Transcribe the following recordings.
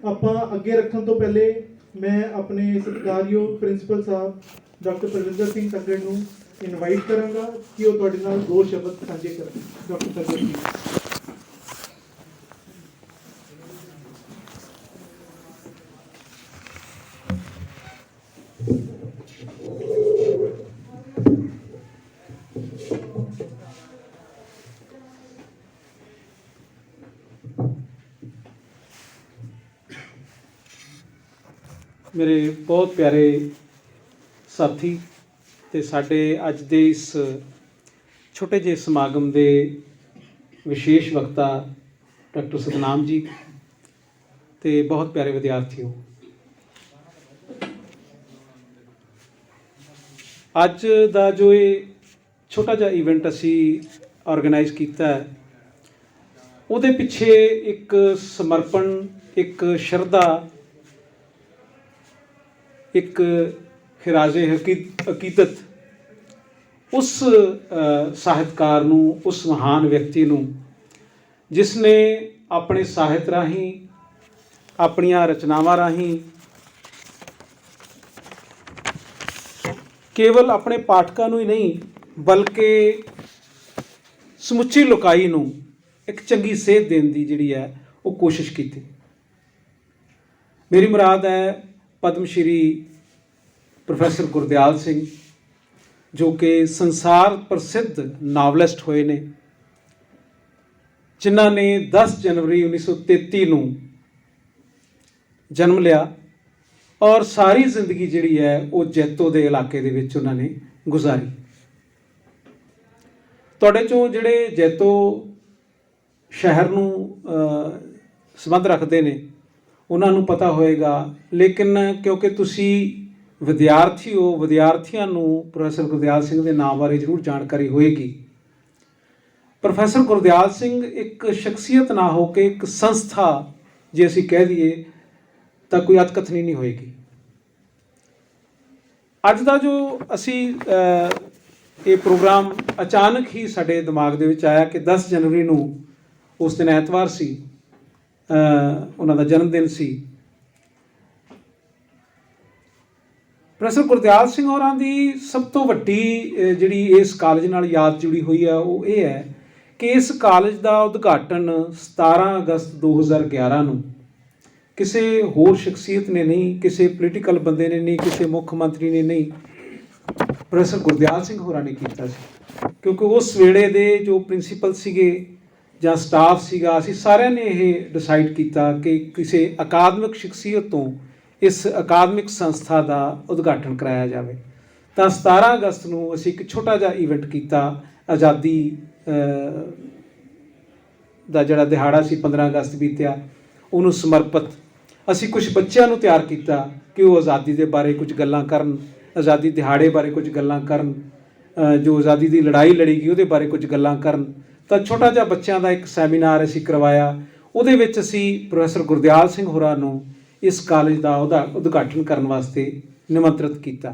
ਆਪਾਂ ਅੱਗੇ ਰੱਖਣ ਤੋਂ ਪਹਿਲੇ मैं अपने सत्कारयोग प्रिंसीपल साहब डॉक्टर परविंदर सिंह तंगड़ ਨੂੰ इनवाइट ਕਰਾਂਗਾ कि ਉਹ ਤੁਹਾਡੇ ਨਾਲ ਦੋ ਸ਼ਬਦ ਸਾਂਝੇ ਕਰਨ। डॉक्टर तंगड़ जी। मेरे बहुत प्यारे साथी ते साडे अज दे इस छोटे जे समागम दे विशेष वक्ता डॉक्टर सतनाम जी ते बहुत प्यारे विद्यार्थियों, अज दा जो ये छोटा जा इवेंट असी ऑर्गेनाइज किया है, उहदे पिछे एक समर्पण, एक शरधा, एक खिराजे अकीदत उस ਸਾਹਿਤਕਾਰ ਨੂੰ, उस महान व्यक्ति ਨੂੰ जिसने अपने ਸਾਹਿਤ ਰਾਹੀਂ, ਆਪਣੀਆਂ ਰਚਨਾਵਾਂ ਰਾਹੀਂ ਕੇਵਲ ਆਪਣੇ ਪਾਠਕਾਂ ਨੂੰ ਹੀ ਨਹੀਂ ਬਲਕਿ ਸਮੁੱਚੀ ਲੋਕਾਈ ਨੂੰ ਇੱਕ ਚੰਗੀ ਸੇਧ ਦੇਣ ਦੀ ਜਿਹੜੀ ਹੈ ਉਹ ਕੋਸ਼ਿਸ਼ ਕੀਤੀ। ਮੇਰੀ ਮੁਰਾਦ ਹੈ पद्म श्री प्रोफैसर गुरदयाल सिंह, जो कि संसार प्रसिद्ध नावलिस्ट होए ने, जिन्हां ने 10 जनवरी 1933 ਨੂੰ जन्म लिया और सारी जिंदगी जिहड़ी है वो जैतो के इलाके दे विच उन्हां ने गुजारी। तुहाडे चों जिहड़े जैतो शहर नूं संबंध रखते हैं उन्होंने पता होएगा, लेकिन क्योंकि तुसी विद्यार्थी हो, विद्यार्थियों को प्रोफैसर गुरदयाल सिंह के नाम बारे जरूर जानकारी होएगी। प्रोफैसर गुरदयाल सिंह एक शख्सियत ना हो के एक संस्था जे असी कह दईए तो कोई अतकथनी नहीं होएगी। अज का जो असी ये प्रोग्राम अचानक ही साडे दिमाग दे विच आया कि 10 जनवरी नूं उस दिन ऐतवार सी, उन्हां दा जन्मदिन सी। प्रोफैसर गुरदयाल सिंह होरां दी सब तो वड्डी जिहड़ी इस कालेज नाल याद जुड़ी हुई है वो ये है कि इस कालेज का उद्घाटन 17 अगस्त 2011 नूं किसी होर शख्सियत ने नहीं, किसी पोलीटिकल बंदे ने नहीं, किसी मुख मंत्री ने नहीं, प्रोफैसर गुरदयाल सिंह होरां ने कीता सी। क्योंकि उस वेले दे जो प्रिंसीपल सीगे ਜਾਂ ਸਟਾਫ ਸੀਗਾ, ਅਸੀਂ ਸਾਰਿਆਂ ਨੇ ਇਹ ਡਿਸਾਈਡ ਕੀਤਾ ਕਿ ਕਿਸੇ ਅਕਾਦਮਿਕ ਸ਼ਖਸੀਅਤ ਤੋਂ ਇਸ ਅਕਾਦਮਿਕ ਸੰਸਥਾ ਦਾ ਉਦਘਾਟਨ ਕਰਾਇਆ ਜਾਵੇ। ਤਾਂ 17 ਅਗਸਤ ਨੂੰ ਅਸੀਂ ਇੱਕ ਛੋਟਾ ਜਿਹਾ ਇਵੈਂਟ ਕੀਤਾ, ਆਜ਼ਾਦੀ ਦਾ ਜਿਹੜਾ ਦਿਹਾੜਾ ਸੀ 15 ਅਗਸਤ ਬੀਤਿਆ ਉਹਨੂੰ ਸਮਰਪਿਤ ਅਸੀਂ ਕੁਝ ਬੱਚਿਆਂ ਨੂੰ ਤਿਆਰ ਕੀਤਾ ਕਿ ਉਹ ਆਜ਼ਾਦੀ ਦੇ ਬਾਰੇ ਕੁਝ ਗੱਲਾਂ ਕਰਨ, ਆਜ਼ਾਦੀ ਦਿਹਾੜੇ ਬਾਰੇ ਕੁਝ ਗੱਲਾਂ ਕਰਨ, ਜੋ ਆਜ਼ਾਦੀ ਦੀ ਲੜਾਈ ਲੜੀ ਗਈ ਉਹਦੇ ਬਾਰੇ ਕੁਝ ਗੱਲਾਂ ਕਰਨ। ਤਾਂ ਛੋਟਾ ਜਿਹਾ ਬੱਚਿਆਂ ਦਾ ਇੱਕ ਸੈਮੀਨਾਰ ਅਸੀਂ ਕਰਵਾਇਆ। ਉਹਦੇ ਵਿੱਚ ਅਸੀਂ ਪ੍ਰੋਫੈਸਰ ਗੁਰਦਿਆਲ ਸਿੰਘ ਹੋਰਾਂ ਨੂੰ ਇਸ ਕਾਲਜ ਦਾ ਉਹਦਾ ਉਦਘਾਟਨ ਕਰਨ ਵਾਸਤੇ ਨਿਮੰਤਰਿਤ ਕੀਤਾ।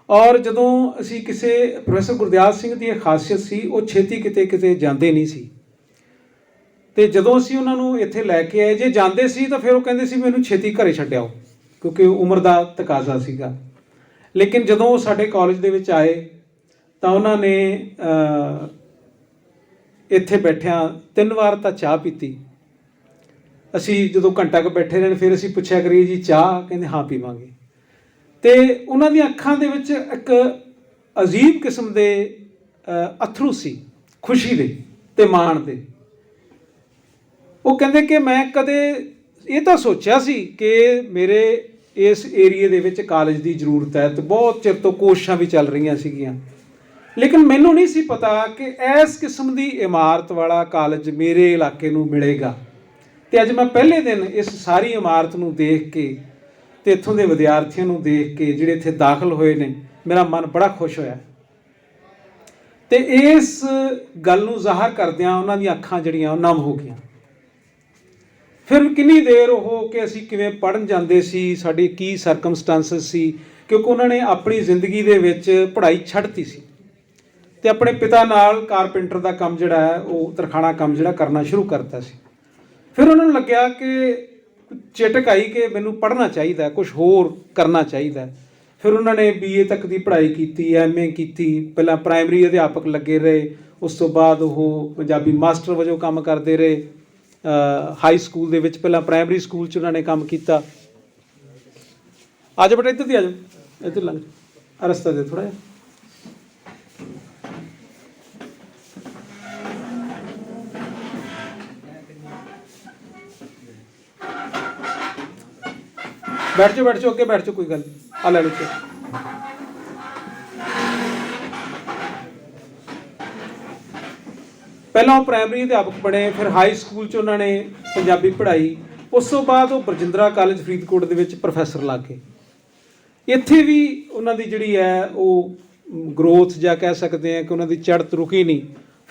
ਔਰ ਜਦੋਂ ਅਸੀਂ ਕਿਸੇ ਪ੍ਰੋਫੈਸਰ ਗੁਰਦਿਆਲ ਸਿੰਘ ਦੀ ਇਹ ਖਾਸੀਅਤ ਸੀ, ਉਹ ਛੇਤੀ ਕਿਤੇ ਕਿਤੇ ਜਾਂਦੇ ਨਹੀਂ ਸੀ। ਅਤੇ ਜਦੋਂ ਅਸੀਂ ਉਹਨਾਂ ਨੂੰ ਇੱਥੇ ਲੈ ਕੇ ਆਏ, ਜੇ ਜਾਂਦੇ ਸੀ ਤਾਂ ਫਿਰ ਉਹ ਕਹਿੰਦੇ ਸੀ ਮੈਨੂੰ ਛੇਤੀ ਘਰੇ ਛੱਡ ਆਓ, ਕਿਉਂਕਿ ਉਮਰ ਦਾ ਤਕਾਜ਼ਾ ਸੀਗਾ। ਲੇਕਿਨ ਜਦੋਂ ਉਹ ਸਾਡੇ ਕਾਲਜ ਦੇ ਵਿੱਚ ਆਏ ਤਾਂ ਉਹਨਾਂ ਨੇ ਇੱਥੇ ਬੈਠਿਆਂ 3 ਵਾਰ ਤਾਂ ਚਾਹ ਪੀਤੀ। ਅਸੀਂ ਜਦੋਂ ਘੰਟਾ ਕੁ ਬੈਠੇ ਰਹੇ ਫਿਰ ਅਸੀਂ ਪੁੱਛਿਆ ਕਰੀਏ ਜੀ ਚਾਹ, ਕਹਿੰਦੇ ਹਾਂ ਪੀਵਾਂਗੇ। ਅਤੇ ਉਹਨਾਂ ਦੀਆਂ ਅੱਖਾਂ ਦੇ ਵਿੱਚ ਇੱਕ ਅਜੀਬ ਕਿਸਮ ਦੇ ਅਥਰੂ ਸੀ, ਖੁਸ਼ੀ ਦੇ ਅਤੇ ਮਾਣ ਦੇ। ਉਹ ਕਹਿੰਦੇ ਕਿ ਮੈਂ ਕਦੇ ਇਹ ਤਾਂ ਸੋਚਿਆ ਸੀ ਕਿ ਮੇਰੇ ਇਸ ਏਰੀਏ ਦੇ ਵਿੱਚ ਕਾਲਜ ਦੀ ਜ਼ਰੂਰਤ ਹੈ ਅਤੇ ਬਹੁਤ ਚਿਰ ਤੋਂ ਕੋਸ਼ਿਸ਼ਾਂ ਵੀ ਚੱਲ ਰਹੀਆਂ ਸੀਗੀਆਂ, ਲੇਕਿਨ ਮੈਨੂੰ ਨਹੀਂ ਸੀ ਪਤਾ ਕਿ ਇਸ ਕਿਸਮ ਦੀ ਇਮਾਰਤ ਵਾਲਾ ਕਾਲਜ ਮੇਰੇ ਇਲਾਕੇ ਨੂੰ ਮਿਲੇਗਾ। ਅਤੇ ਅੱਜ ਮੈਂ ਪਹਿਲੇ ਦਿਨ ਇਸ ਸਾਰੀ ਇਮਾਰਤ ਨੂੰ ਦੇਖ ਕੇ ਅਤੇ ਇੱਥੋਂ ਦੇ ਵਿਦਿਆਰਥੀਆਂ ਨੂੰ ਦੇਖ ਕੇ ਜਿਹੜੇ ਇੱਥੇ ਦਾਖਲ ਹੋਏ ਨੇ, ਮੇਰਾ ਮਨ ਬੜਾ ਖੁਸ਼ ਹੋਇਆ। ਅਤੇ ਇਸ ਗੱਲ ਨੂੰ ਜ਼ਾਹਰ ਕਰਦਿਆਂ ਉਹਨਾਂ ਦੀਆਂ ਅੱਖਾਂ ਜਿਹੜੀਆਂ ਉਹ ਨਮ ਹੋ ਗਈਆਂ। ਫਿਰ ਕਿੰਨੀ ਦੇਰ ਉਹ ਕਿ ਅਸੀਂ ਕਿਵੇਂ ਪੜ੍ਹਨ ਜਾਂਦੇ ਸੀ, ਸਾਡੀ ਕੀ ਸਰਕਮਸਟਾਂਸਿਸ ਸੀ, ਕਿਉਂਕਿ ਉਹਨਾਂ ਨੇ ਆਪਣੀ ਜ਼ਿੰਦਗੀ ਦੇ ਵਿੱਚ ਪੜ੍ਹਾਈ ਛੱਡਤੀ ਸੀ ਅਤੇ ਆਪਣੇ ਪਿਤਾ ਨਾਲ ਕਾਰਪੈਂਟਰ ਦਾ ਕੰਮ ਜਿਹੜਾ ਹੈ ਉਹ ਤਰਖਾਣਾ ਕੰਮ ਜਿਹੜਾ ਕਰਨਾ ਸ਼ੁਰੂ ਕਰਤਾ ਸੀ। ਫਿਰ ਉਹਨਾਂ ਨੂੰ ਲੱਗਿਆ ਕਿ ਚਿਟਕ ਆਈ ਕਿ ਮੈਨੂੰ ਪੜ੍ਹਨਾ ਚਾਹੀਦਾ, ਕੁਝ ਹੋਰ ਕਰਨਾ ਚਾਹੀਦਾ। ਫਿਰ ਉਹਨਾਂ ਨੇ BA ਤੱਕ ਦੀ ਪੜ੍ਹਾਈ ਕੀਤੀ, MA ਕੀਤੀ। ਪਹਿਲਾਂ ਪ੍ਰਾਇਮਰੀ ਅਧਿਆਪਕ ਲੱਗੇ ਰਹੇ, ਉਸ ਤੋਂ ਬਾਅਦ ਉਹ ਪੰਜਾਬੀ ਮਾਸਟਰ ਵਜੋਂ ਕੰਮ ਕਰਦੇ ਰਹੇ ਹਾਈ ਸਕੂਲ ਦੇ ਵਿੱਚ। ਪਹਿਲਾਂ ਪ੍ਰਾਇਮਰੀ ਸਕੂਲ 'ਚ ਉਹਨਾਂ ਨੇ ਕੰਮ ਕੀਤਾ। ਆ ਜਾਓ ਬੇਟਾ, ਇੱਧਰ ਦੀ ਆ ਜਾਓ, ਇੱਧਰ ਲੰਘ ਆ, ਰਸਤਾ ਦੇ ਥੋੜ੍ਹਾ ਜਿਹਾ। बैठ जाओ अगे बैठ जाओ, कोई गल आ ले लो। पहला वो प्राइमरी अध्यापक बने, फिर हाई स्कूल च उन्होंने पंजाबी पढ़ाई। उस तो बाद वो बरजिंदरा कॉलेज फरीदकोट के प्रोफैसर लग गए। इत्थे भी उन्होंने जिहड़ी है वो ग्रोथ जा कह सकते हैं कि उन्होंने चढ़त रुकी नहीं।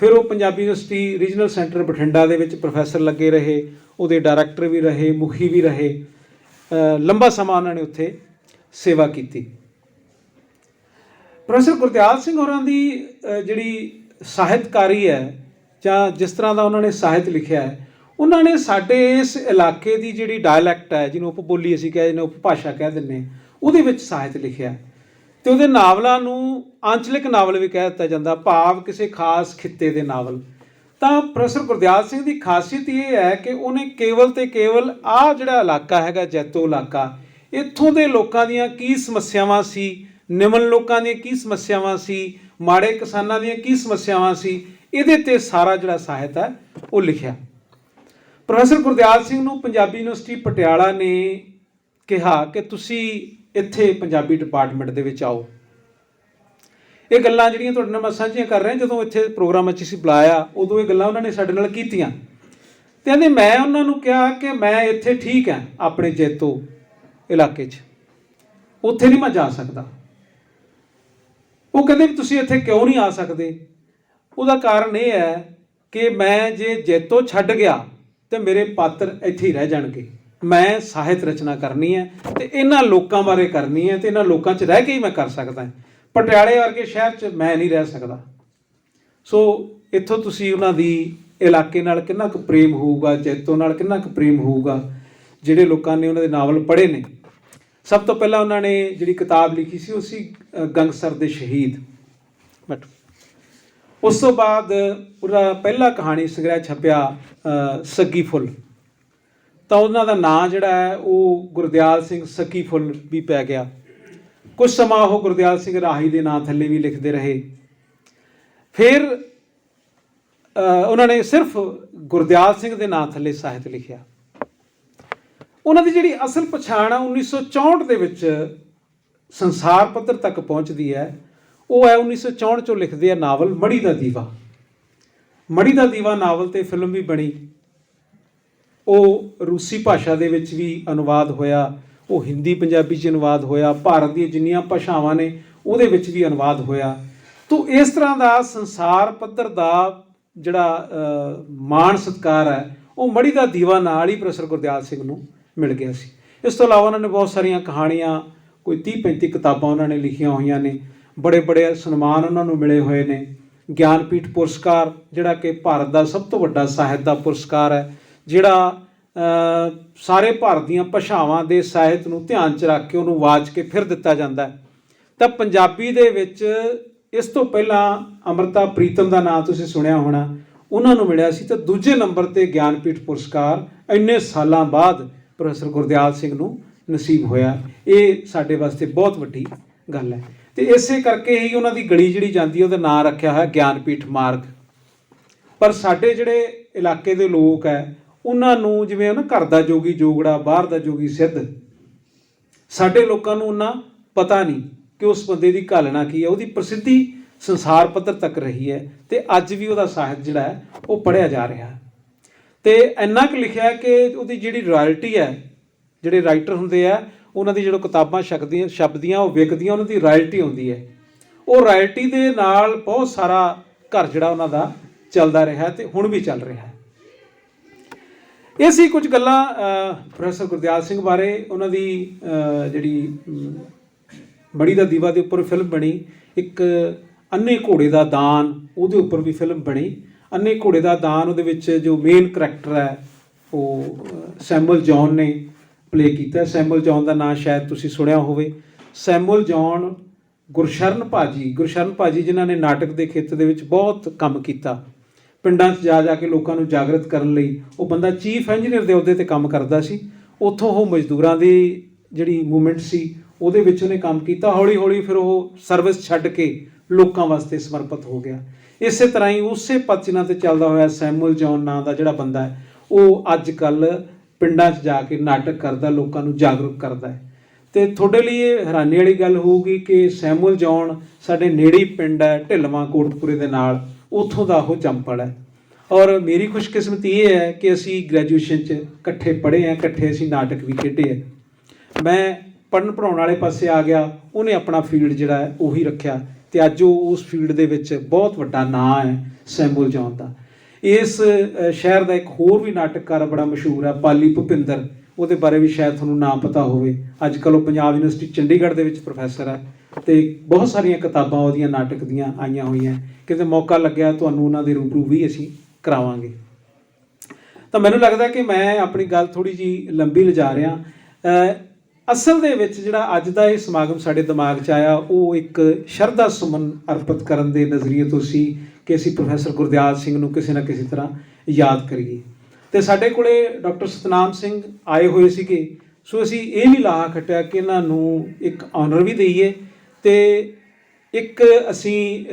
फिर वो Punjabi university regional centre Bathinda के प्रोफैसर लगे रहे, वो डायरैक्टर भी रहे, मुखी भी रहे। लंबा समा उन्होंने उत्थे सेवा की। प्रोफैसर गुरदयाल सिंह होरां दी जिहड़ी ਸਾਹਿਤਕਾਰੀ है ਜਾਂ जिस तरह का उन्होंने ਸਾਹਿਤ लिखिया है, उन्होंने साडे इस इलाके की जिहड़ी डायलैक्ट है, जिन्होंने उपबोली असीं कह दिंदे, उपभाषा कह दिंदे, ਉਹਦੇ ਵਿੱਚ ਸਾਹਿਤ ਲਿਖਿਆ ਤੇ ਉਹਦੇ ਨਾਵਲਾਂ ਨੂੰ ਆਂਚਲਿਕ ਨਾਵਲ ਵੀ ਕਹਿ ਦਿੱਤਾ ਜਾਂਦਾ, ਭਾਵ ਕਿਸੇ ਖਾਸ ਖਿੱਤੇ ਦੇ ਨਾਵਲ। ਤਾਂ ਪ੍ਰੋਫੈਸਰ ਗੁਰਦਿਆਲ ਸਿੰਘ ਦੀ ਖਾਸੀਅਤ ਇਹ ਹੈ ਕਿ ਉਹਨੇ ਕੇਵਲ ਤੇ ਕੇਵਲ ਆਹ ਜਿਹੜਾ ਇਲਾਕਾ ਹੈਗਾ ਜੈਤੋ ਇਲਾਕਾ, ਇੱਥੋਂ ਦੇ ਲੋਕਾਂ ਦੀਆਂ ਕੀ ਸਮੱਸਿਆਵਾਂ ਸੀ, ਨਿਮਨ ਲੋਕਾਂ ਦੀਆਂ ਕੀ ਸਮੱਸਿਆਵਾਂ ਸੀ, ਮਾੜੇ ਕਿਸਾਨਾਂ ਦੀਆਂ ਕੀ ਸਮੱਸਿਆਵਾਂ ਸੀ, ਇਹਦੇ ਤੇ ਸਾਰਾ ਜਿਹੜਾ ਸਾਹਿਤ ਹੈ ਉਹ ਲਿਖਿਆ। ਪ੍ਰੋਫੈਸਰ ਗੁਰਦਿਆਲ ਸਿੰਘ ਨੂੰ ਪੰਜਾਬੀ ਯੂਨੀਵਰਸਿਟੀ ਪਟਿਆਲਾ ਨੇ ਕਿਹਾ ਕਿ ਤੁਸੀਂ ਇੱਥੇ ਪੰਜਾਬੀ ਡਿਪਾਰਟਮੈਂਟ ਦੇ ਵਿੱਚ ਆਓ। ਇਹ ਗੱਲਾਂ ਜਿਹੜੀਆਂ ਤੁਹਾਡੇ ਨਾਲ ਮੈਂ ਸਾਂਝੀਆਂ ਕਰ ਰਿਹਾ, ਜਦੋਂ ਇੱਥੇ ਪ੍ਰੋਗਰਾਮ 'ਚ ਅਸੀਂ ਬੁਲਾਇਆ ਉਦੋਂ ਇਹ ਗੱਲਾਂ ਉਹਨਾਂ ਨੇ ਸਾਡੇ ਨਾਲ ਕੀਤੀਆਂ। ਤੇ ਕਹਿੰਦੇ ਮੈਂ ਉਹਨਾਂ ਨੂੰ ਕਿਹਾ ਕਿ ਮੈਂ ਇੱਥੇ ਠੀਕ ਹਾਂ ਆਪਣੇ ਜੈਤੋ ਇਲਾਕੇ 'ਚ, ਉੱਥੇ ਨਹੀਂ ਮੈਂ ਜਾ ਸਕਦਾ। ਉਹ ਕਹਿੰਦੇ ਵੀ ਤੁਸੀਂ ਇੱਥੇ ਕਿਉਂ ਨਹੀਂ ਆ ਸਕਦੇ? ਉਹਦਾ ਕਾਰਨ ਇਹ ਹੈ ਕਿ ਮੈਂ ਜੇ ਜੈਤੋ ਛੱਡ ਗਿਆ ਤੇ ਮੇਰੇ ਪਾਤਰ ਇੱਥੇ ਹੀ ਰਹਿ ਜਾਣਗੇ। ਮੈਂ ਸਾਹਿਤ ਰਚਨਾ ਕਰਨੀ ਹੈ ਤੇ ਇਹਨਾਂ ਲੋਕਾਂ ਬਾਰੇ ਕਰਨੀ ਹੈ ਤੇ ਇਹਨਾਂ ਲੋਕਾਂ 'ਚ ਰਹਿ ਕੇ ਹੀ ਮੈਂ ਕਰ ਸਕਦਾ। ਪਟਿਆਲੇ ਵਰਗੇ ਸ਼ਹਿਰ 'ਚ ਮੈਂ ਨਹੀਂ ਰਹਿ ਸਕਦਾ। ਸੋ ਇੱਥੋਂ ਤੁਸੀਂ ਉਹਨਾਂ ਦੀ ਇਲਾਕੇ ਨਾਲ ਕਿੰਨਾ ਕੁ ਪ੍ਰੇਮ ਹੋਊਗਾ, ਜੈਤੋ ਨਾਲ ਕਿੰਨਾ ਕੁ ਪ੍ਰੇਮ ਹੋਊਗਾ। ਜਿਹੜੇ ਲੋਕਾਂ ਨੇ ਉਹਨਾਂ ਦੇ ਨਾਵਲ ਪੜ੍ਹੇ ਨੇ, ਸਭ ਤੋਂ ਪਹਿਲਾਂ ਉਹਨਾਂ ਨੇ ਜਿਹੜੀ ਕਿਤਾਬ ਲਿਖੀ ਸੀ ਉਹ ਸੀ ਗੰਗਸਰ ਦੇ ਸ਼ਹੀਦ। ਬਟ ਉਸ ਤੋਂ ਬਾਅਦ ਉਹਦਾ ਪਹਿਲਾ ਕਹਾਣੀ ਸੰਗ੍ਰਹਿ ਛਪਿਆ ਸੱਗੀ ਫੁੱਲ। ਤਾਂ ਉਹਨਾਂ ਦਾ ਨਾਂ ਜਿਹੜਾ ਹੈ ਉਹ ਗੁਰਦਿਆਲ ਸਿੰਘ ਸੱਗੀ ਫੁੱਲ ਵੀ ਪੈ ਗਿਆ। ਕੁਝ ਸਮਾਂ ਉਹ ਗੁਰਦਿਆਲ ਸਿੰਘ ਰਾਹੀ ਦੇ ਨਾਂ ਥੱਲੇ ਵੀ ਲਿਖਦੇ ਰਹੇ। ਫਿਰ ਉਹਨਾਂ ਨੇ ਸਿਰਫ ਗੁਰਦਿਆਲ ਸਿੰਘ ਦੇ ਨਾਂ ਥੱਲੇ ਸਾਹਿਤ ਲਿਖਿਆ। ਉਹਨਾਂ ਦੀ ਜਿਹੜੀ ਅਸਲ ਪਛਾਣ ਆ 1964 ਦੇ ਵਿੱਚ ਸੰਸਾਰ ਪੱਧਰ ਤੱਕ ਪਹੁੰਚਦੀ ਹੈ। ਉਹ ਹੈ 1964 'ਚੋਂ ਲਿਖਦੇ ਆ ਨਾਵਲ ਮੜੀ ਦਾ ਦੀਵਾ। ਮੜੀ ਦਾ ਦੀਵਾ ਨਾਵਲ 'ਤੇ ਫਿਲਮ ਵੀ ਬਣੀ। ਉਹ ਰੂਸੀ ਭਾਸ਼ਾ ਦੇ ਵਿੱਚ ਵੀ ਅਨੁਵਾਦ ਹੋਇਆ, ਉਹ ਹਿੰਦੀ ਪੰਜਾਬੀ 'ਚ ਅਨੁਵਾਦ ਹੋਇਆ, ਭਾਰਤ ਦੀਆਂ ਜਿੰਨੀਆਂ ਭਾਸ਼ਾਵਾਂ ਨੇ ਉਹਦੇ ਵਿੱਚ ਵੀ ਅਨੁਵਾਦ ਹੋਇਆ। ਤੋ ਇਸ ਤਰ੍ਹਾਂ ਦਾ ਸੰਸਾਰ ਪੱਧਰ ਦਾ ਜਿਹੜਾ ਮਾਣ ਸਤਿਕਾਰ ਹੈ ਉਹ ਮੜੀ ਦਾ ਦੀਵਾ ਨਾਲ ਹੀ ਪ੍ਰੋਫੈਸਰ ਗੁਰਦਿਆਲ ਸਿੰਘ ਨੂੰ ਮਿਲ ਗਿਆ ਸੀ। ਇਸ ਤੋਂ ਇਲਾਵਾ ਉਹਨਾਂ ਨੇ ਬਹੁਤ ਸਾਰੀਆਂ ਕਹਾਣੀਆਂ, ਕੋਈ 30-35 ਕਿਤਾਬਾਂ ਉਹਨਾਂ ਨੇ ਲਿਖੀਆਂ ਹੋਈਆਂ ਨੇ। ਬੜੇ ਬੜੇ ਸਨਮਾਨ ਉਹਨਾਂ ਨੂੰ ਮਿਲੇ ਹੋਏ ਨੇ। ਗਿਆਨਪੀਠ ਪੁਰਸਕਾਰ ਜਿਹੜਾ ਕਿ ਭਾਰਤ ਦਾ ਸਭ ਤੋਂ ਵੱਡਾ ਸਾਹਿਤ ਦਾ ਪੁਰਸਕਾਰ ਹੈ, ਜਿਹੜਾ ਸਾਰੇ ਭਾਰਤ ਦੀਆਂ ਭਾਸ਼ਾਵਾਂ ਦੇ ਸਾਹਿਤ ਨੂੰ ਧਿਆਨ 'ਚ ਰੱਖ ਕੇ ਉਹਨੂੰ ਵਾਚ ਕੇ ਫਿਰ ਦਿੱਤਾ ਜਾਂਦਾ। ਤਾਂ ਪੰਜਾਬੀ ਦੇ ਵਿੱਚ ਇਸ ਤੋਂ ਪਹਿਲਾਂ ਅੰਮ੍ਰਿਤਾ ਪ੍ਰੀਤਮ ਦਾ ਨਾਂ ਤੁਸੀਂ ਸੁਣਿਆ ਹੋਣਾ, ਉਹਨਾਂ ਨੂੰ ਮਿਲਿਆ ਸੀ। ਤਾਂ ਦੂਜੇ ਨੰਬਰ 'ਤੇ ਗਿਆਨਪੀਠ ਪੁਰਸਕਾਰ ਇੰਨੇ ਸਾਲਾਂ ਬਾਅਦ ਪ੍ਰੋਫੈਸਰ ਗੁਰਦਿਆਲ ਸਿੰਘ ਨੂੰ ਨਸੀਬ ਹੋਇਆ। ਇਹ ਸਾਡੇ ਵਾਸਤੇ ਬਹੁਤ ਵੱਡੀ ਗੱਲ ਹੈ। ਤੇ ਇਸੇ ਕਰਕੇ ਹੀ ਉਹਨਾਂ ਦੀ ਗਲੀ ਜਿਹੜੀ ਜਾਂਦੀ ਹੈ ਉਹਦਾ ਨਾਂ ਰੱਖਿਆ ਹੋਇਆ ਗਿਆਨਪੀਠ ਮਾਰਗ। ਪਰ ਸਾਡੇ ਜਿਹੜੇ ਇਲਾਕੇ ਦੇ ਲੋਕ ਹੈ ਉਹਨਾਂ ਨੂੰ ਜਿਵੇਂ ਨਾ ਘਰ ਦਾ ਜੋਗੀ ਜੋਗੜਾ, ਬਾਹਰ ਦਾ ਜੋਗੀ ਸਿੱਧ, ਸਾਡੇ ਲੋਕਾਂ ਨੂੰ ਉਹਨਾਂ ਪਤਾ ਨਹੀਂ ਕਿ ਉਸ ਬੰਦੇ ਦੀ ਘਾਲਣਾ ਕੀ ਹੈ। ਉਹਦੀ ਪ੍ਰਸਿੱਧੀ ਸੰਸਾਰ ਪੱਧਰ ਤੱਕ ਰਹੀ ਹੈ ਤੇ ਅੱਜ ਵੀ ਉਹਦਾ ਸਾਹਿਤ ਜਿਹੜਾ ਹੈ ਉਹ ਪੜ੍ਹਿਆ ਜਾ ਰਿਹਾ ਹੈ। ਤੇ ਇੰਨਾ ਕੁ ਲਿਖਿਆ ਕਿ ਉਹਦੀ ਜਿਹੜੀ ਰਾਇਲਟੀ ਹੈ, ਜਿਹੜੇ ਰਾਈਟਰ ਹੁੰਦੇ ਆ ਉਹਨਾਂ ਦੀ ਜਦੋਂ ਕਿਤਾਬਾਂ ਛਪਦੀਆਂ ਉਹ ਵਿਕਦੀਆਂ, ਉਹਨਾਂ ਦੀ ਰਾਇਲਟੀ ਆਉਂਦੀ ਹੈ। ਉਹ ਰਾਇਲਟੀ ਦੇ ਨਾਲ ਬਹੁਤ ਸਾਰਾ ਘਰ ਜਿਹੜਾ ਉਹਨਾਂ ਦਾ ਚੱਲਦਾ ਰਿਹਾ ਤੇ ਹੁਣ ਵੀ ਚੱਲ ਰਿਹਾ ਹੈ। ਇਹ ਸੀ ਕੁਝ ਗੱਲਾਂ ਪ੍ਰੋਫੈਸਰ ਗੁਰਦਿਆਲ ਸਿੰਘ ਬਾਰੇ। ਉਹਨਾਂ ਦੀ ਜਿਹੜੀ ਮੜੀ ਦਾ ਦੀਵਾ ਦੇ ਉੱਪਰ ਫਿਲਮ ਬਣੀ। ਇੱਕ ਅੰਨੇ ਘੋੜੇ ਦਾ ਦਾਨ, ਉਹਦੇ ਉੱਪਰ ਵੀ ਫਿਲਮ ਬਣੀ। ਅੰਨੇ ਘੋੜੇ ਦਾ ਦਾਨ, ਉਹਦੇ ਵਿੱਚ ਜੋ ਮੇਨ ਕਰੈਕਟਰ ਹੈ ਉਹ ਸੈਮੂਅਲ ਜੌਨ ਨੇ ਪਲੇ ਕੀਤਾ। ਸੈਮੂਅਲ ਜੌਨ ਦਾ ਨਾਂ ਸ਼ਾਇਦ ਤੁਸੀਂ ਸੁਣਿਆ ਹੋਵੇ। ਸੈਮੂਅਲ ਜੌਨ ਗੁਰਸ਼ਰਨ ਭਾਜੀ ਜਿਨ੍ਹਾਂ ਨੇ ਨਾਟਕ ਦੇ ਖੇਤਰ ਦੇ ਵਿੱਚ ਬਹੁਤ ਕੰਮ ਕੀਤਾ, ਪਿੰਡਾਂ 'ਚ ਜਾ ਕੇ ਲੋਕਾਂ ਨੂੰ ਜਾਗਰਤ ਕਰਨ ਲਈ। ਉਹ ਬੰਦਾ ਚੀਫ ਇੰਜੀਨੀਅਰ ਦੇ ਅਹੁਦੇ 'ਤੇ ਕੰਮ ਕਰਦਾ ਸੀ। ਉੱਥੋਂ ਉਹ ਮਜ਼ਦੂਰਾਂ ਦੀ ਜਿਹੜੀ ਮੂਵਮੈਂਟ ਸੀ ਉਹਦੇ ਵਿੱਚ ਉਹਨੇ ਕੰਮ ਕੀਤਾ। ਹੌਲੀ ਹੌਲੀ ਫਿਰ ਉਹ ਸਰਵਿਸ ਛੱਡ ਕੇ ਲੋਕਾਂ ਵਾਸਤੇ ਸਮਰਪਿਤ ਹੋ ਗਿਆ। ਇਸੇ ਤਰ੍ਹਾਂ ਹੀ ਉਸੇ ਪੱਚਨਾਂ 'ਤੇ ਚੱਲਦਾ ਹੋਇਆ ਸੈਮੂਅਲ ਜੌਨ ਨਾਂ ਦਾ ਜਿਹੜਾ ਬੰਦਾ ਹੈ ਉਹ ਅੱਜ ਕੱਲ੍ਹ ਪਿੰਡਾਂ 'ਚ ਜਾ ਕੇ ਨਾਟਕ ਕਰਦਾ, ਲੋਕਾਂ ਨੂੰ ਜਾਗਰੂਕ ਕਰਦਾ ਹੈ। ਅਤੇ ਤੁਹਾਡੇ ਲਈ ਇਹ ਹੈਰਾਨੀ ਵਾਲੀ ਗੱਲ ਹੋਊਗੀ ਕਿ ਸੈਮੂਅਲ ਜੌਨ ਸਾਡੇ ਨੇੜੇ ਹੀ ਪਿੰਡ ਹੈ ਢਿਲਵਾਂ ਕੋਟਕਪੂਰੇ ਦੇ ਨਾਲ, ਉੱਥੋਂ ਦਾ ਉਹ ਜੰਮਪਲ ਹੈ। ਔਰ ਮੇਰੀ ਖੁਸ਼ਕਿਸਮਤੀ ਇਹ ਹੈ ਕਿ ਅਸੀਂ ਗ੍ਰੈਜੂਏਸ਼ਨ 'ਚ ਇਕੱਠੇ ਪੜ੍ਹੇ ਹਾਂ, ਇਕੱਠੇ ਅਸੀਂ ਨਾਟਕ ਵੀ ਖੇਡੇ ਹੈ। ਮੈਂ ਪੜ੍ਹਨ ਪੜ੍ਹਾਉਣ ਵਾਲੇ ਪਾਸੇ ਆ ਗਿਆ, ਉਹਨੇ ਆਪਣਾ ਫੀਲਡ ਜਿਹੜਾ ਹੈ ਉਹੀ ਰੱਖਿਆ, ਅਤੇ ਅੱਜ ਉਹ ਉਸ ਫੀਲਡ ਦੇ ਵਿੱਚ ਬਹੁਤ ਵੱਡਾ ਨਾਂ ਹੈ ਸੈਮੂਅਲ ਜੌਨ ਦਾ। ਇਸ ਸ਼ਹਿਰ ਦਾ ਇੱਕ ਹੋਰ ਵੀ ਨਾਟਕਕਾਰ ਬੜਾ ਮਸ਼ਹੂਰ ਹੈ, ਪਾਲੀ ਭੁਪਿੰਦਰ। ਉਹਦੇ ਬਾਰੇ ਵੀ ਸ਼ਾਇਦ ਤੁਹਾਨੂੰ ਨਾ ਪਤਾ ਹੋਵੇ। ਅੱਜ ਕੱਲ੍ਹ ਉਹ ਪੰਜਾਬ ਯੂਨੀਵਰਸਿਟੀ ਚੰਡੀਗੜ੍ਹ ਦੇ ਵਿੱਚ ਪ੍ਰੋਫੈਸਰ ਹੈ ਅਤੇ ਬਹੁਤ ਸਾਰੀਆਂ ਕਿਤਾਬਾਂ ਉਹਦੀਆਂ ਨਾਟਕ ਦੀਆਂ ਆਈਆਂ ਹੋਈਆਂ। ਕਿਤੇ ਮੌਕਾ ਲੱਗਿਆ ਤੁਹਾਨੂੰ ਉਹਨਾਂ ਦੇ ਰੂਬਰੂ ਵੀ ਅਸੀਂ ਕਰਾਵਾਂਗੇ। ਤਾਂ ਮੈਨੂੰ ਲੱਗਦਾ ਕਿ ਮੈਂ ਆਪਣੀ ਗੱਲ ਥੋੜ੍ਹੀ ਜਿਹੀ ਲੰਬੀ ਲਿਜਾ ਰਿਹਾ। ਅਸਲ ਦੇ ਵਿੱਚ ਜਿਹੜਾ ਅੱਜ ਦਾ ਇਹ ਸਮਾਗਮ ਸਾਡੇ ਦਿਮਾਗ 'ਚ ਆਇਆ ਉਹ ਇੱਕ ਸ਼ਰਧਾ ਸੁਮਨ ਅਰਪਿਤ ਕਰਨ ਦੇ ਨਜ਼ਰੀਏ ਤੋਂ ਸੀ ਕਿ ਅਸੀਂ ਪ੍ਰੋਫੈਸਰ ਗੁਰਦਿਆਲ ਸਿੰਘ ਨੂੰ ਕਿਸੇ ਨਾ ਕਿਸੇ ਤਰ੍ਹਾਂ ਯਾਦ ਕਰੀਏ। ਅਤੇ ਸਾਡੇ ਕੋਲੇ ਡਾਕਟਰ ਸਤਨਾਮ ਸਿੰਘ ਆਏ ਹੋਏ ਸੀਗੇ, ਸੋ ਅਸੀਂ ਇਹ ਵੀ ਲਾਹਾ ਖੱਟਿਆ ਕਿ ਇਹਨਾਂ ਨੂੰ ਇੱਕ ਆਨਰ ਵੀ ਦੇਈਏ ਅਤੇ ਇੱਕ ਅਸੀਂ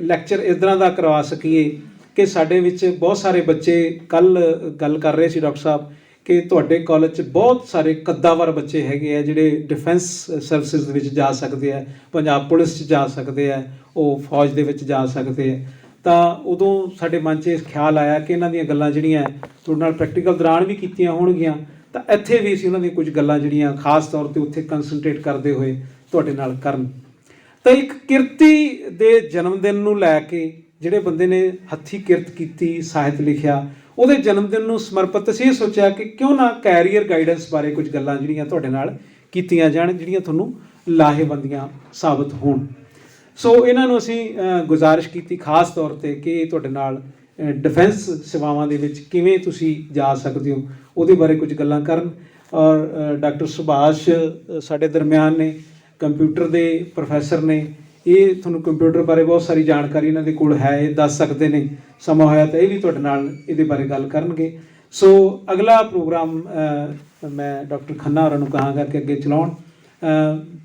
ਲੈਕਚਰ ਇਸ ਤਰ੍ਹਾਂ ਦਾ ਕਰਵਾ ਸਕੀਏ ਕਿ ਸਾਡੇ ਵਿੱਚ ਬਹੁਤ ਸਾਰੇ ਬੱਚੇ, ਕੱਲ੍ਹ ਗੱਲ ਕਰ ਰਹੇ ਸੀ ਡਾਕਟਰ ਸਾਹਿਬ ਕਿ ਤੁਹਾਡੇ ਕਾਲਜ 'ਚ ਬਹੁਤ ਸਾਰੇ ਕੱਦਾਵਰ ਬੱਚੇ ਹੈਗੇ ਆ ਜਿਹੜੇ ਡਿਫੈਂਸ ਸਰਵਿਸਿਜ਼ ਦੇ ਵਿੱਚ ਜਾ ਸਕਦੇ ਆ, ਪੰਜਾਬ ਪੁਲਿਸ 'ਚ ਜਾ ਸਕਦੇ ਆ, ਉਹ ਫੌਜ ਦੇ ਵਿੱਚ ਜਾ ਸਕਦੇ ਆ। ਤਾਂ ਉਦੋਂ ਸਾਡੇ ਮਨ 'ਚ ਇਹ ਖਿਆਲ ਆਇਆ ਕਿ ਇਹਨਾਂ ਦੀਆਂ ਗੱਲਾਂ ਜਿਹੜੀਆਂ ਤੁਹਾਡੇ ਨਾਲ ਪ੍ਰੈਕਟੀਕਲ ਦੌਰਾਨ ਵੀ ਕੀਤੀਆਂ ਹੋਣਗੀਆਂ, ਤਾਂ ਇੱਥੇ ਵੀ ਅਸੀਂ ਉਹਨਾਂ ਦੀਆਂ ਕੁਝ ਗੱਲਾਂ ਜਿਹੜੀਆਂ ਖਾਸ ਤੌਰ 'ਤੇ ਉੱਥੇ ਕੰਸਨਟਰੇਟ ਕਰਦੇ ਹੋਏ ਤੁਹਾਡੇ ਨਾਲ ਕਰਨ। ਤਾਂ ਇੱਕ ਕਿਰਤੀ ਦੇ ਜਨਮ ਦਿਨ ਨੂੰ ਲੈ ਕੇ, ਜਿਹੜੇ ਬੰਦੇ ਨੇ ਹੱਥੀਂ ਕਿਰਤ ਕੀਤੀ, ਸਾਹਿਤ ਲਿਖਿਆ, ਉਹਦੇ ਜਨਮ ਦਿਨ ਨੂੰ ਸਮਰਪਿਤ ਅਸੀਂ ਇਹ ਸੋਚਿਆ ਕਿ ਕਿਉਂ ਨਾ ਕੈਰੀਅਰ ਗਾਈਡੈਂਸ ਬਾਰੇ ਕੁਝ ਗੱਲਾਂ ਜਿਹੜੀਆਂ ਤੁਹਾਡੇ ਨਾਲ ਕੀਤੀਆਂ ਜਾਣ, ਜਿਹੜੀਆਂ ਤੁਹਾਨੂੰ ਲਾਹੇਵੰਦੀਆਂ ਸਾਬਤ ਹੋਣ। ਸੋ ਇਹਨਾਂ ਨੂੰ ਅਸੀਂ ਗੁਜ਼ਾਰਿਸ਼ ਕੀਤੀ ਖਾਸ ਤੌਰ 'ਤੇ ਕਿ ਤੁਹਾਡੇ ਨਾਲ ਡਿਫੈਂਸ ਸੇਵਾਵਾਂ ਦੇ ਵਿੱਚ ਕਿਵੇਂ ਤੁਸੀਂ ਜਾ ਸਕਦੇ ਹੋ ਉਹਦੇ ਬਾਰੇ ਕੁਝ ਗੱਲਾਂ ਕਰਨ। ਔਰ ਡਾਕਟਰ ਸੁਭਾਸ਼ ਸਾਡੇ ਦਰਮਿਆਨ ਨੇ, ਕੰਪਿਊਟਰ ਦੇ ਪ੍ਰੋਫੈਸਰ ਨੇ। ਇਹ ਤੁਹਾਨੂੰ ਕੰਪਿਊਟਰ ਬਾਰੇ ਬਹੁਤ ਸਾਰੀ ਜਾਣਕਾਰੀ ਇਹਨਾਂ ਦੇ ਕੋਲ ਹੈ, ਇਹ ਦੱਸ ਸਕਦੇ ਨੇ। ਸਮਾਂ ਹੋਇਆ ਤਾਂ ਇਹ ਵੀ ਤੁਹਾਡੇ ਨਾਲ ਇਹਦੇ ਬਾਰੇ ਗੱਲ ਕਰਨਗੇ। ਸੋ ਅਗਲਾ ਪ੍ਰੋਗਰਾਮ ਮੈਂ ਡਾਕਟਰ ਖੰਨਾ ਹੋਰਾਂ ਨੂੰ ਕਹਾਂਗਾ ਕਿ ਅੱਗੇ ਚਲਾਉਣ।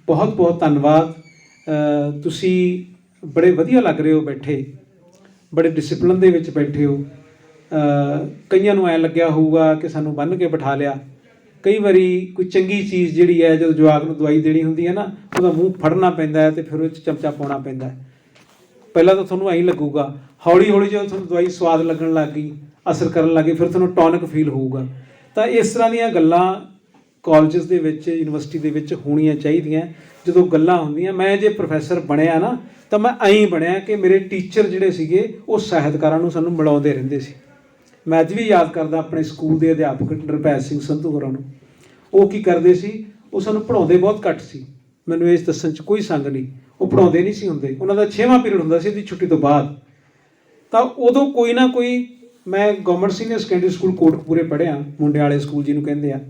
ਬਹੁਤ ਬਹੁਤ ਧੰਨਵਾਦ। ਤੁਸੀਂ ਬੜੇ ਵਧੀਆ ਲੱਗ ਰਹੇ ਹੋ ਬੈਠੇ, ਬੜੇ ਡਿਸਿਪਲਿਨ ਦੇ ਵਿੱਚ ਬੈਠੇ ਹੋ। ਕਈਆਂ ਨੂੰ ਐਂ ਲੱਗਿਆ ਹੋਊਗਾ ਕਿ ਸਾਨੂੰ ਬੰਨ੍ਹ ਕੇ ਬਿਠਾ ਲਿਆ। ਕਈ ਵਾਰੀ ਕੋਈ ਚੰਗੀ ਚੀਜ਼ ਜਿਹੜੀ ਹੈ ਜਦੋਂ ਜਵਾਕ ਨੂੰ ਦਵਾਈ ਦੇਣੀ ਹੁੰਦੀ ਹੈ ਨਾ, ਉਹਦਾ ਮੂੰਹ ਫੜਨਾ ਪੈਂਦਾ ਹੈ ਅਤੇ ਫਿਰ ਉਹ 'ਚ ਚਮਚਾ ਪਾਉਣਾ ਪੈਂਦਾ ਹੈ। ਪਹਿਲਾਂ ਤਾਂ ਤੁਹਾਨੂੰ ਐਂ ਲੱਗੂਗਾ, ਹੌਲੀ ਹੌਲੀ ਜਦੋਂ ਤੁਹਾਨੂੰ ਦਵਾਈ ਸਵਾਦ ਲੱਗਣ ਲੱਗ ਗਈ, ਅਸਰ ਕਰਨ ਲੱਗ ਗਈ, ਫਿਰ ਤੁਹਾਨੂੰ ਟੌਨਿਕ ਫੀਲ ਹੋਊਗਾ। ਤਾਂ ਇਸ ਤਰ੍ਹਾਂ ਦੀਆਂ ਗੱਲਾਂ ਕਾਲਜਸ ਦੇ ਵਿੱਚ, ਯੂਨੀਵਰਸਿਟੀ ਦੇ ਵਿੱਚ ਹੋਣੀਆਂ ਚਾਹੀਦੀਆਂ। ਜਦੋਂ ਗੱਲਾਂ ਹੁੰਦੀਆਂ, ਮੈਂ ਜੇ ਪ੍ਰੋਫੈਸਰ ਬਣਿਆ ਨਾ ਤਾਂ ਮੈਂ ਐਂ ਬਣਿਆ ਕਿ ਮੇਰੇ ਟੀਚਰ ਜਿਹੜੇ ਸੀਗੇ ਉਹ ਸਾਹਿਤਕਾਰਾਂ ਨੂੰ ਸਾਨੂੰ ਮਿਲਾਉਂਦੇ ਰਹਿੰਦੇ ਸੀ। ਮੈਂ ਅੱਜ ਵੀ ਯਾਦ ਕਰਦਾ ਆਪਣੇ ਸਕੂਲ ਦੇ ਅਧਿਆਪਕ ਨਿਰਭੈ ਸਿੰਘ ਸੰਧੂ ਹੋਰਾਂ ਨੂੰ। ਉਹ ਕੀ ਕਰਦੇ ਸੀ, ਉਹ ਸਾਨੂੰ ਪੜ੍ਹਾਉਂਦੇ ਬਹੁਤ ਘੱਟ ਸੀ। ਮੈਨੂੰ ਇਸ ਦੱਸਣ 'ਚ ਕੋਈ ਸੰਗ ਨਹੀਂ, ਉਹ ਪੜ੍ਹਾਉਂਦੇ ਨਹੀਂ ਸੀ ਹੁੰਦੇ। ਉਹਨਾਂ ਦਾ 6ਵਾਂ ਪੀਰੀਅਡ ਹੁੰਦਾ ਸੀ ਇਹਦੀ ਛੁੱਟੀ ਤੋਂ ਬਾਅਦ। ਤਾਂ ਉਦੋਂ ਕੋਈ ਨਾ ਕੋਈ, ਮੈਂ ਗਵਰਨਮੈਂਟ ਸੀਨੀਅਰ ਸੈਕੰਡਰੀ ਸਕੂਲ ਕੋਟਕਪੂਰੇ ਪੜ੍ਹਿਆ, ਮੁੰਡੇ ਵਾਲੇ ਸਕੂਲ ਜਿਹਨੂੰ ਕਹਿੰਦੇ ਆ।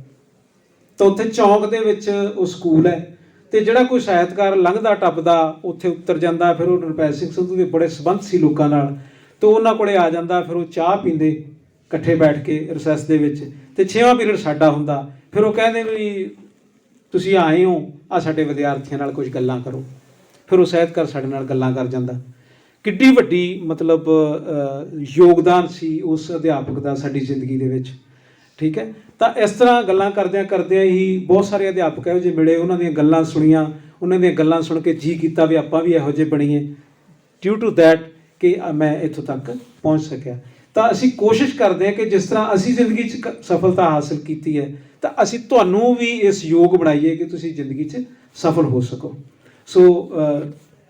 ਤਾਂ ਉੱਥੇ ਚੌਂਕ ਦੇ ਵਿੱਚ ਉਹ ਸਕੂਲ ਹੈ ਅਤੇ ਜਿਹੜਾ ਕੋਈ ਸਾਹਿਤਕਾਰ ਲੰਘਦਾ ਟੱਪਦਾ ਉੱਥੇ ਉਤਰ ਜਾਂਦਾ। ਫਿਰ ਉਹ ਨਿਰਭੈ ਸਿੰਘ ਸੰਧੂ ਦੇ ਬੜੇ ਸੰਬੰਧ ਸੀ ਲੋਕਾਂ ਨਾਲ, ਅਤੇ ਉਹਨਾਂ ਕੋਲ ਆ ਜਾਂਦਾ। ਫਿਰ ਉਹ ਚਾਹ ਪੀਂਦੇ ਇਕੱਠੇ ਬੈਠ ਕੇ ਰਿਸੈਸ ਦੇ ਵਿੱਚ, ਅਤੇ 6ਵਾਂ ਪੀਰੀਅਡ ਸਾਡਾ ਹੁੰਦਾ। ਫਿਰ ਉਹ ਕਹਿੰਦੇ ਵੀ ਤੁਸੀਂ ਆਏ ਹੋ, ਆ ਸਾਡੇ ਵਿਦਿਆਰਥੀਆਂ ਨਾਲ ਕੁਝ ਗੱਲਾਂ ਕਰੋ। ਫਿਰ ਉਹ ਸਾਹਿਤਕਾਰ ਸਾਡੇ ਨਾਲ ਗੱਲਾਂ ਕਰ ਜਾਂਦਾ। ਕਿੱਡੀ ਵੱਡੀ ਮਤਲਬ ਯੋਗਦਾਨ ਸੀ ਉਸ ਅਧਿਆਪਕ ਦਾ ਸਾਡੀ ਜ਼ਿੰਦਗੀ ਦੇ ਵਿੱਚ। ਠੀਕ ਹੈ। ਤਾਂ ਇਸ ਤਰ੍ਹਾਂ ਗੱਲਾਂ ਕਰਦਿਆਂ ਕਰਦਿਆਂ ਹੀ ਬਹੁਤ ਸਾਰੇ ਅਧਿਆਪਕ ਇਹੋ ਜਿਹੇ ਮਿਲੇ, ਉਹਨਾਂ ਦੀਆਂ ਗੱਲਾਂ ਸੁਣੀਆਂ, ਉਹਨਾਂ ਦੀਆਂ ਗੱਲਾਂ ਸੁਣ ਕੇ ਜੀਅ ਕੀਤਾ ਵੀ ਆਪਾਂ ਵੀ ਇਹੋ ਜਿਹੇ ਬਣੀਏ। ਡਿਊ ਟੂ ਦੈਟ ਕਿ ਮੈਂ ਇੱਥੋਂ ਤੱਕ ਪਹੁੰਚ ਸਕਿਆ। ਤਾਂ ਅਸੀਂ ਕੋਸ਼ਿਸ਼ ਕਰਦੇ ਹਾਂ ਕਿ ਜਿਸ ਤਰ੍ਹਾਂ ਅਸੀਂ ਜ਼ਿੰਦਗੀ 'ਚ ਸਫਲਤਾ ਹਾਸਲ ਕੀਤੀ ਹੈ, ਤਾਂ ਅਸੀਂ ਤੁਹਾਨੂੰ ਵੀ ਇਸ ਯੋਗ ਬਣਾਈਏ ਕਿ ਤੁਸੀਂ ਜ਼ਿੰਦਗੀ 'ਚ ਸਫਲ ਹੋ ਸਕੋ। ਸੋ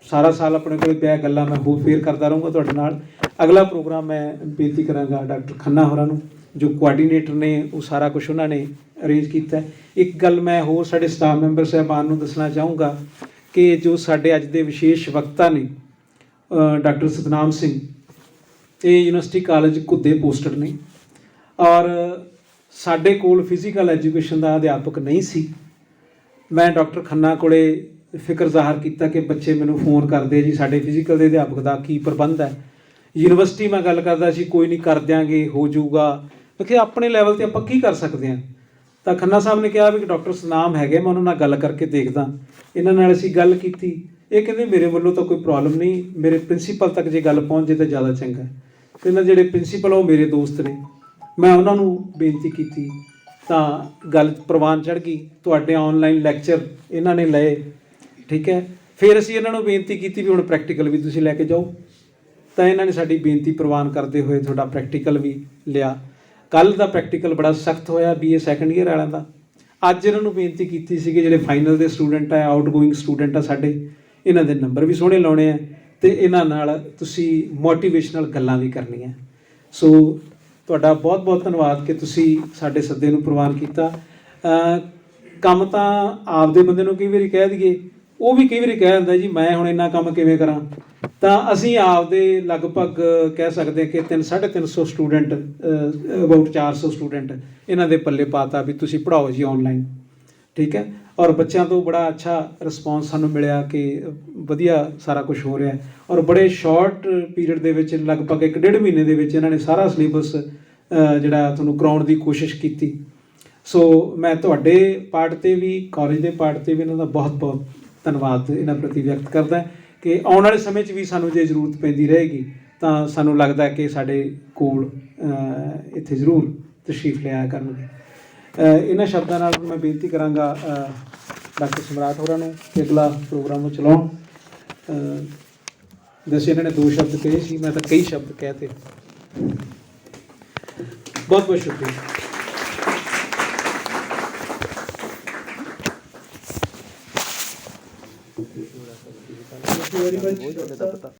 ਸਾਰਾ ਸਾਲ ਆਪਣੇ ਕੋਲ ਪਿਆ, ਗੱਲਾਂ ਮੈਂ ਹੋਰ ਫੇਰ ਕਰਦਾ ਰਹੂੰਗਾ ਤੁਹਾਡੇ ਨਾਲ। ਅਗਲਾ ਪ੍ਰੋਗਰਾਮ ਮੈਂ ਬੇਨਤੀ ਕਰਾਂਗਾ ਡਾਕਟਰ ਖੰਨਾ ਹੋਰਾਂ ਨੂੰ, ਜੋ ਕੋਆਰਡੀਨੇਟਰ ਨੇ, ਉਹ ਸਾਰਾ ਕੁਛ ਉਹਨਾਂ ਨੇ ਅਰੇਂਜ ਕੀਤਾ। ਇੱਕ ਗੱਲ ਮੈਂ ਹੋਰ ਸਾਡੇ ਸਟਾਫ ਮੈਂਬਰ ਸਾਹਿਬਾਨ ਨੂੰ ਦੱਸਣਾ ਚਾਹੂੰਗਾ ਕਿ ਜੋ ਸਾਡੇ ਅੱਜ ਦੇ ਵਿਸ਼ੇਸ਼ ਵਕਤਾ ਨੇ, ਡਾਕਟਰ ਸਤਨਾਮ ਸਿੰਘ, ਇਹ ਯੂਨੀਵਰਸਿਟੀ ਕਾਲਜ ਘੁੱਦੇ ਪੋਸਟਡ ਨੇ। ਔਰ ਸਾਡੇ ਕੋਲ ਫਿਜ਼ੀਕਲ ਐਜੂਕੇਸ਼ਨ ਦਾ ਅਧਿਆਪਕ ਨਹੀਂ ਸੀ। ਮੈਂ ਡਾਕਟਰ ਖੰਨਾ ਕੋਲੇ ਫਿਕਰ ਜ਼ਾਹਰ ਕੀਤਾ ਕਿ ਬੱਚੇ ਮੈਨੂੰ ਫੋਨ ਕਰਦੇ ਜੀ ਸਾਡੇ ਫਿਜ਼ੀਕਲ ਦੇ ਅਧਿਆਪਕ ਦਾ ਕੀ ਪ੍ਰਬੰਧ ਹੈ। ਯੂਨੀਵਰਸਿਟੀ ਮੈਂ ਗੱਲ ਕਰਦਾ ਸੀ, ਕੋਈ ਨਹੀਂ ਕਰ ਦਿਆਂਗੇ, ਹੋ ਜਾਊਗਾ। ਮੈਂ ਕਿਹਾ ਆਪਣੇ ਲੈਵਲ 'ਤੇ ਆਪਾਂ ਕੀ ਕਰ ਸਕਦੇ ਹਾਂ। ਤਾਂ ਖੰਨਾ ਸਾਹਿਬ ਨੇ ਕਿਹਾ ਵੀ ਡਾਕਟਰ ਸਨਾਮ ਹੈਗੇ, ਮੈਂ ਉਹਨਾਂ ਨਾਲ ਗੱਲ ਕਰਕੇ ਦੇਖਦਾ। ਇਹਨਾਂ ਨਾਲ ਅਸੀਂ ਗੱਲ ਕੀਤੀ, ਇਹ ਕਹਿੰਦੇ ਮੇਰੇ ਵੱਲੋਂ ਤਾਂ ਕੋਈ ਪ੍ਰੋਬਲਮ ਨਹੀਂ, ਮੇਰੇ ਪ੍ਰਿੰਸੀਪਲ ਤੱਕ ਜੇ ਗੱਲ ਪਹੁੰਚ ਜੇ ਤਾਂ ਜ਼ਿਆਦਾ ਚੰਗਾ। ਤੇ ਇਹਨਾਂ ਜਿਹੜੇ ਪ੍ਰਿੰਸੀਪਲ ਉਹ ਮੇਰੇ ਦੋਸਤ ਨੇ, ਮੈਂ ਉਹਨਾਂ ਨੂੰ ਬੇਨਤੀ ਕੀਤੀ ਤਾਂ ਗੱਲ ਪ੍ਰਵਾਨ ਚੜ੍ਹ ਗਈ। ਤੁਹਾਡੇ ਆਨਲਾਈਨ ਲੈਕਚਰ ਇਹਨਾਂ ਨੇ ਲਏ, ਠੀਕ ਹੈ। ਫਿਰ ਅਸੀਂ ਇਹਨਾਂ ਨੂੰ ਬੇਨਤੀ ਕੀਤੀ ਵੀ ਹੁਣ ਪ੍ਰੈਕਟੀਕਲ ਵੀ ਤੁਸੀਂ ਲੈ ਕੇ ਜਾਓ, ਤਾਂ ਇਹਨਾਂ ਨੇ ਸਾਡੀ ਬੇਨਤੀ ਪ੍ਰਵਾਨ ਕਰਦੇ ਹੋਏ ਤੁਹਾਡਾ ਪ੍ਰੈਕਟੀਕਲ ਵੀ ਲਿਆ। ਕੱਲ੍ਹ ਦਾ ਪ੍ਰੈਕਟੀਕਲ ਬੜਾ ਸਖਤ ਹੋਇਆ BA ਸੈਕੰਡ ਈਅਰ ਵਾਲਿਆਂ ਦਾ। ਅੱਜ ਇਹਨਾਂ ਨੂੰ ਬੇਨਤੀ ਕੀਤੀ ਸੀ ਕਿ ਜਿਹੜੇ ਫਾਈਨਲ ਦੇ ਸਟੂਡੈਂਟ ਆ, ਆਊਟਗੋਇੰਗ ਸਟੂਡੈਂਟ ਆ ਸਾਡੇ, ਇਹਨਾਂ ਦੇ ਨੰਬਰ ਵੀ ਸੋਹਣੇ ਲਾਉਣੇ ਆ ਅਤੇ ਇਹਨਾਂ ਨਾਲ ਤੁਸੀਂ ਮੋਟੀਵੇਸ਼ਨਲ ਗੱਲਾਂ ਵੀ ਕਰਨੀਆਂ। ਸੋ ਤੁਹਾਡਾ ਬਹੁਤ ਬਹੁਤ ਧੰਨਵਾਦ ਕਿ ਤੁਸੀਂ ਸਾਡੇ ਸੱਦੇ ਨੂੰ ਪ੍ਰਵਾਨ ਕੀਤਾ। ਕੰਮ ਤਾਂ ਆਪਦੇ ਬੰਦੇ ਨੂੰ ਕਈ ਵਾਰੀ ਕਹਿ ਦਈਏ, ਉਹ ਵੀ ਕਈ ਵਾਰੀ ਕਹਿ ਦਿੰਦਾ ਜੀ ਮੈਂ ਹੁਣ ਇੰਨਾ ਕੰਮ ਕਿਵੇਂ ਕਰਾਂ। ਤਾਂ ਅਸੀਂ ਆਪਦੇ ਲਗਭਗ ਕਹਿ ਸਕਦੇ ਕਿ 350 ਸਟੂਡੈਂਟ, ਅਬਾਊਟ 400 ਸਟੂਡੈਂਟ ਇਹਨਾਂ ਦੇ ਪੱਲੇ ਪਾਤਾ ਵੀ ਤੁਸੀਂ ਪੜ੍ਹਾਓ ਜੀ ਆਨਲਾਈਨ, ਠੀਕ ਹੈ। ਔਰ ਬੱਚਿਆਂ ਤੋਂ ਬੜਾ ਅੱਛਾ ਰਿਸਪੌਂਸ ਸਾਨੂੰ ਮਿਲਿਆ ਕਿ ਵਧੀਆ ਸਾਰਾ ਕੁਝ ਹੋ ਰਿਹਾ। ਔਰ ਬੜੇ ਸ਼ਾਰਟ ਪੀਰੀਅਡ ਦੇ ਵਿੱਚ, ਲਗਭਗ 1.5 ਮਹੀਨੇ ਦੇ ਵਿੱਚ ਇਹਨਾਂ ਨੇ ਸਾਰਾ ਸਿਲੇਬਸ ਜਿਹੜਾ ਤੁਹਾਨੂੰ ਕਰਾਉਣ ਦੀ ਕੋਸ਼ਿਸ਼ ਕੀਤੀ। ਸੋ ਮੈਂ ਤੁਹਾਡੇ ਪਾਰਟ 'ਤੇ ਵੀ, ਕਾਲਜ ਦੇ ਪਾਰਟ 'ਤੇ ਵੀ ਇਹਨਾਂ ਦਾ ਬਹੁਤ ਬਹੁਤ ਧੰਨਵਾਦ ਇਹਨਾਂ ਪ੍ਰਤੀ ਵਿਅਕਤ ਕਰਦਾ ਕਿ ਆਉਣ ਵਾਲੇ ਸਮੇਂ 'ਚ ਵੀ ਸਾਨੂੰ ਜੇ ਜ਼ਰੂਰਤ ਪੈਂਦੀ ਰਹੇਗੀ ਤਾਂ ਸਾਨੂੰ ਲੱਗਦਾ ਕਿ ਸਾਡੇ ਕੋਲ ਇੱਥੇ ਜ਼ਰੂਰ ਤਸ਼ਰੀਫ ਲਿਆਇਆ ਕਰਨਗੇ। ਇਹਨਾਂ ਸ਼ਬਦਾਂ ਨਾਲ ਮੈਂ ਬੇਨਤੀ ਕਰਾਂਗਾ ਡਾਕਟਰ ਸਮਰਾਟ ਹੋਰਾਂ ਨੂੰ ਕਿ ਅਗਲਾ ਪ੍ਰੋਗਰਾਮ ਨੂੰ ਚਲਾਉਣ। ਵੈਸੇ ਇਹਨਾਂ ਨੇ 2 ਸ਼ਬਦ ਕਹੇ ਸੀ, ਮੈਂ ਤਾਂ ਕਈ ਸ਼ਬਦ ਕਹਿ ਤੇ। ਬਹੁਤ ਬਹੁਤ ਸ਼ੁਕਰੀਆ। Thank you very much, Dr.